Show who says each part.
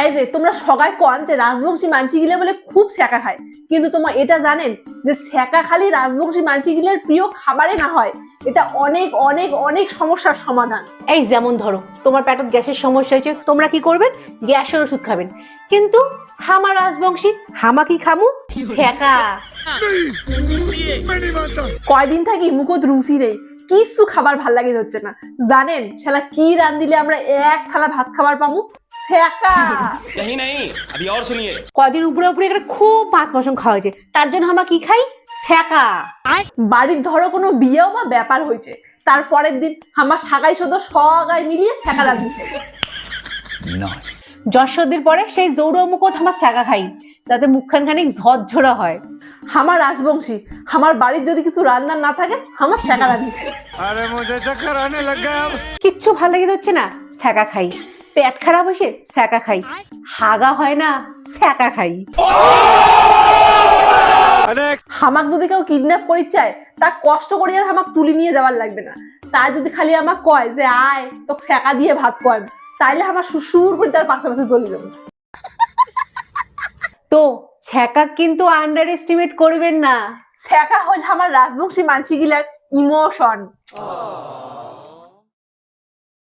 Speaker 1: এই যে তোমরা সবাই কন যে রাজবংশী মানসি গিলে বলে খুব ছ্যাঁকা খায়, কিন্তু তোমরা এটা জানেন যে ছ্যাঁকা খালি রাজবংশী মানসি গিলের প্রিয় খাবারে না হয়, এটা অনেক অনেক অনেক সমস্যার সমাধান।
Speaker 2: এই যেমন ধরো তোমার পেটত গ্যাসের সমস্যা হয়েছে, তোমরা কি করবেন? গ্যাসের ওষুধ খাবেন। কিন্তু হামা রাজবংশী হামা কি খামু? ছ্যাঁকা।
Speaker 1: কয়দিন থাকি মুখত রুচি নেই, কিছু খাবার ভাল লাগে হচ্ছে না। জানেন শালা কি রান দিলে আমরা এক থালা ভাত খাবার পামু? ছ্যাঁকা।
Speaker 3: नहीं नहीं अभी और सुनिए।
Speaker 2: কদিন উপরে উপরে একটা খুব মাছ মশন খাওয়া হয়েছে, তার জন্য আমরা কি খাই? ছ্যাঁকা।
Speaker 1: বাড়ির ধরো কোনো বিয়েও বা ব্যাপার হয়েছে, তারপরের দিন আমার সাগাই সদ সগাই মিলিয়ে ছ্যাঁকা রাঁধি।
Speaker 2: যশোদের পরে সেই জৌড় মুখত আমার ছ্যাঁকা খাই, যাতে মুখখান খানিক ঝরঝরা হয়।
Speaker 1: আমার রাজবংশী আমার বাড়ির যদি কিছু রান্না না থাকে আমার ছ্যাঁকা রাঁধি।
Speaker 4: अरे मुझे चक्कर आने लग गया अब।
Speaker 2: কিচ্ছু ভালো লাগে হচ্ছে না, ছ্যাঁকা খাই। পেট খারাপ হয়েছে, ছ্যাঁকা খাই। হাগা হয় না, ছ্যাঁকা খাই।
Speaker 1: হামাক যদি কেউ কিডন্যাপ করি চায়, তা কষ্ট করি আর হামাক তুলি নিয়ে যাওয়ার লাগবে না। তাই যদি খালি আমাক কয় যে আয় তোকে ছ্যাঁকা দিয়ে ভাত কয়, তাইলে আমার শ্বশুর করে তার পাশে পাশে চলে যাবো।
Speaker 2: তো ছ্যাঁকা কিন্তু আন্ডার এস্টিমেট করবেন না।
Speaker 1: ছ্যাঁকা হল আমার রাজবংশী মানসি গিলার ইমোশন।